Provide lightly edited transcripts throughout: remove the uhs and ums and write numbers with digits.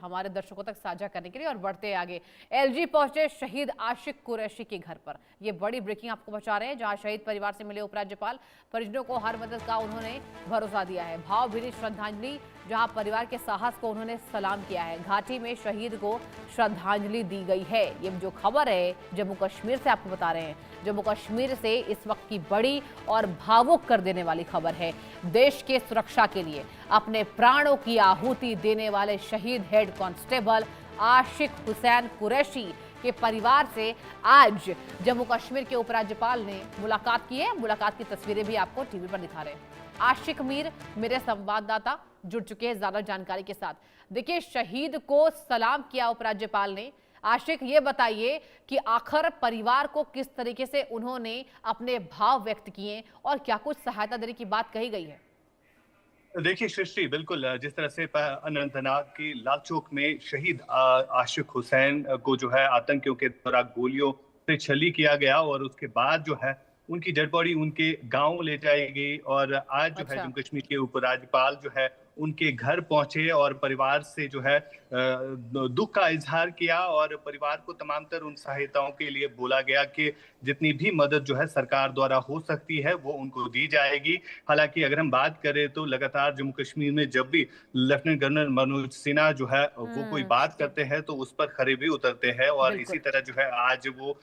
हमारे दर्शकों तक साझा करने के लिए। और बढ़ते आगे, एलजी पहुंचे शहीद आशिक कुरैशी के घर पर। ये बड़ी ब्रेकिंग आपको बता रहे हैं, जहां शहीद परिवार से मिले उपराज्यपाल, परिजनों को हर मदद का उन्होंने भरोसा दिया है। भावभीनी श्रद्धांजलि, जहां परिवार के साहस को उन्होंने सलाम किया है। घाटी में शहीद को श्रद्धांजलि दी गई है। ये जो खबर है जम्मू कश्मीर से आपको बता रहे हैं, जम्मू कश्मीर से इस वक्त की बड़ी और भावुक कर देने वाली खबर है। देश के सुरक्षा के लिए अपने प्राणों की आहुति देने वाले शहीद हेड कांस्टेबल आशिक हुसैन कुरैशी के परिवार से आज जम्मू कश्मीर के उपराज्यपाल ने मुलाकात की है। मुलाकात की तस्वीरें भी आपको टीवी पर दिखा रहे हैं। आशिक मीर मेरे संवाददाता जुड़ चुके हैं ज्यादा जानकारी के साथ। देखिए, शहीद को सलाम किया उपराज्यपाल ने। आशिक, ये बताइए कि आखिर परिवार को किस तरीके से उन्होंने अपने भाव व्यक्त किए और क्या कुछ सहायता देने की बात कही गई है? देखिए सृष्टि, बिल्कुल जिस तरह से अनंतनाग की लाल चौक में शहीद आशिक हुसैन को जो है आतंकियों के द्वारा गोलियों से छली किया गया और उसके बाद जो है उनकी डेड बॉडी उनके गांव ले जाई गई। और आज जो है अच्छा। जम्मू कश्मीर के उपराज्यपाल जो है उनके घर पहुंचे और परिवार से जो है दुख का इजहार किया और परिवार को तमाम तर उन सहायताओं के लिए बोला गया कि जितनी भी मदद जो है सरकार द्वारा हो सकती है वो उनको दी जाएगी। हालांकि अगर हम बात करें तो लगातार जम्मू कश्मीर में जब भी लेफ्टिनेंट गवर्नर मनोज सिन्हा जो है वो कोई बात करते हैं तो उस पर खरे भी उतरते हैं। और इसी बिल्कुल। तरह जो है आज वो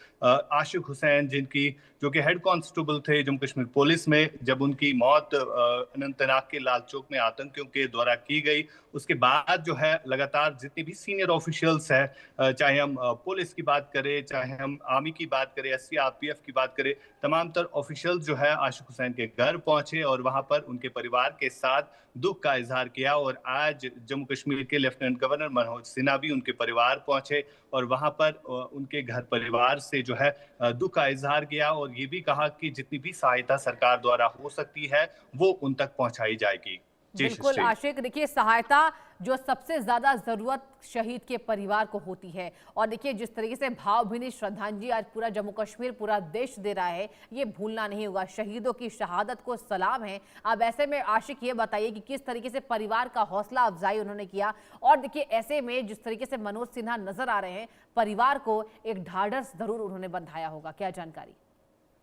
आशिक हुसैन जिनकी जो कि हेड कांस्टेबल थे जम्मू कश्मीर पुलिस में, जब उनकी मौत अनंतनाग के लाल चौक में आतंकियों के द्वारा की गई, उसके बाद जो है लगातार जितने भी सीनियर ऑफिशियल्स हैं, चाहे हम पुलिस की बात करें, चाहे हम आर्मी की बात करें, SCRPF की बात करें, तमाम तर ऑफिशियल्स जो है आशिक हुसैन के घर पहुंचे और वहां पर उनके परिवार के साथ दुख का इजहार किया। और आज जम्मू कश्मीर के लेफ्टिनेंट गवर्नर मनोज सिन्हा भी उनके परिवार पहुंचे और वहां पर उनके घर परिवार से जो है दुख का इजहार किया और ये भी कहा कि जितनी भी सहायता सरकार द्वारा हो सकती है वो उन तक पहुंचाई जाएगी। जी बिल्कुल श्री। आशिक, देखिए सहायता जो सबसे ज्यादा जरूरत शहीद के परिवार को होती है। और देखिए, जिस तरीके से भावभीनी श्रद्धांजलि आज पूरा जम्मू कश्मीर, पूरा देश दे रहा है, ये भूलना नहीं होगा। शहीदों की शहादत को सलाम है। अब ऐसे में आशिक, ये बताइए कि किस तरीके से परिवार का हौसला अफजाई उन्होंने किया। और देखिए, ऐसे में जिस तरीके से मनोज सिन्हा नजर आ रहे हैं, परिवार को एक ढाढ़स जरूर उन्होंने बंधाया होगा। क्या जानकारी?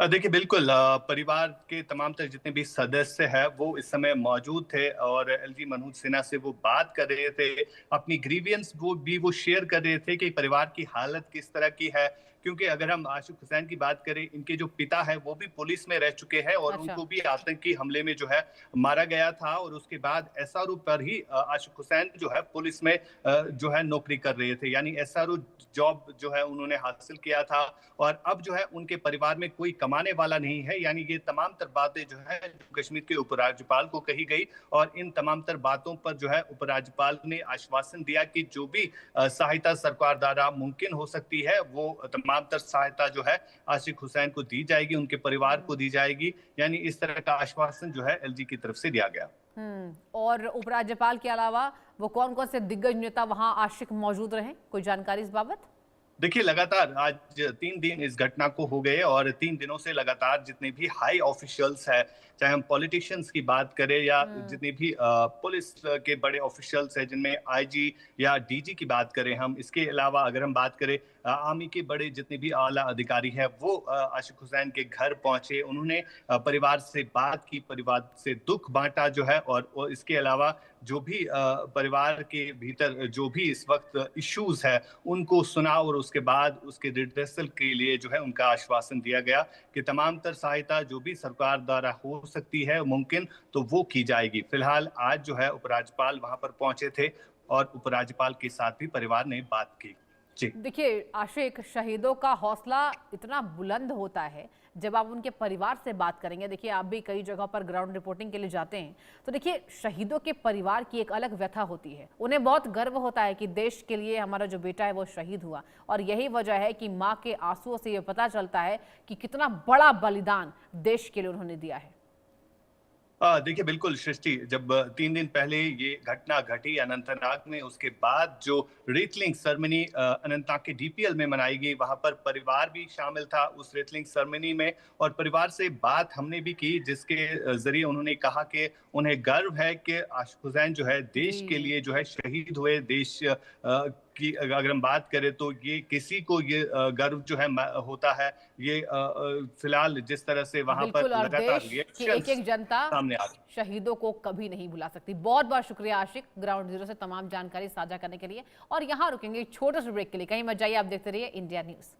देखिए बिल्कुल, परिवार के तमाम तर जितने भी सदस्य हैं वो इस समय मौजूद थे और LG मनोज सिन्हा से वो बात कर रहे थे, अपनी ग्रीवियंस वो शेयर कर रहे थे कि परिवार की हालत किस तरह की है। क्योंकि अगर हम आशिक हुसैन की बात करें, इनके जो पिता है वो भी पुलिस में रह चुके हैं और अच्छा। उनको भी आतंकी हमले में जो है मारा गया था और उसके बाद SRO पर ही आशिक हुसैन जो है पुलिस में जो है नौकरी कर रहे थे, यानी SRO जॉब जो है उन्होंने हासिल किया था। और अब जो है उनके परिवार में कोई कमाने वाला नहीं है, यानी ये तमाम तर बातें जो है कश्मीर के उपराज्यपाल को कही गई और इन तमाम तर बातों पर जो है उपराज्यपाल ने आश्वासन दिया कि जो भी सहायता सरकार द्वारा मुमकिन हो सकती है वो तमाम तर सहायता जो है आशिक हुसैन को दी जाएगी, उनके परिवार को दी जाएगी। यानी इस तरह का आश्वासन जो है LG की तरफ से दिया गया। और उपराज्यपाल के अलावा वो कौन कौन से दिग्गज नेता वहां आशिक मौजूद रहे, कोई जानकारी इस बाबत? देखिए लगातार आज 3 दिन इस घटना को हो गए और 3 दिनों से लगातार जितने भी हाई ऑफिशियल्स हैं, चाहे हम पॉलिटिशियंस की बात करें या जितने भी पुलिस के बड़े ऑफिशियल्स हैं, जिनमें IG या DG की बात करें हम, इसके अलावा अगर हम बात करें आर्मी के बड़े जितने भी आला अधिकारी हैं वो आशिक हुसैन के घर पहुंचे, उन्होंने परिवार से बात की, परिवार से दुख बांटा जो है। और इसके अलावा जो भी परिवार के भीतर जो भी इस वक्त इश्यूज है उनको सुना और उसके बाद उसके रिड्रेसल के लिए जो है उनका आश्वासन दिया गया कि तमाम तर सहायता जो भी सरकार द्वारा हो सकती है मुमकिन तो वो की जाएगी। फिलहाल आज जो है उपराज्यपाल वहां पर पहुंचे थे और उपराज्यपाल के साथ भी परिवार ने बात की। जी। देखिए आशिक, शहीदों का हौसला इतना बुलंद होता है जब आप उनके परिवार से बात करेंगे। देखिए, आप भी कई जगह पर ग्राउंड रिपोर्टिंग के लिए जाते हैं, तो देखिए शहीदों के परिवार की एक अलग व्यथा होती है। उन्हें बहुत गर्व होता है कि देश के लिए हमारा जो बेटा है वो शहीद हुआ। और यही वजह है कि माँ के आंसुओं से ये पता चलता है कि कितना बड़ा बलिदान देश के लिए उन्होंने दिया है। देखिए बिल्कुल सृष्टि, जब 3 दिन पहले ये घटना घटी अनंतनाग में, उसके बाद जो रेतलिंग सेरेमनी अनंतनाग के डीपीएल में मनाई गई, वहां पर परिवार भी शामिल था उस रेतलिंग सेरेमनी में, और परिवार से बात हमने भी की, जिसके जरिए उन्होंने कहा कि उन्हें गर्व है कि आशिक हुसैन जो है देश के जी। लिए जो है शहीद हुए। देश की अगर हम बात करें तो ये किसी को ये गर्व जो है होता है। ये फिलहाल जिस तरह से वहां पर बिल्कुल, और लगातार देश की रिएक्शंस एक-एक जनता सामने आ रहे हैं। शहीदों को कभी नहीं भुला सकती। बहुत-बहुत शुक्रिया आशिक, ग्राउंड ज़ीरो से तमाम जानकारी साझा करने के लिए। और यहाँ रुकेंगे एक छोटे से ब्रेक के लिए, कहीं मत जाइए, आप देखते रहिए इंडिया न्यूज़।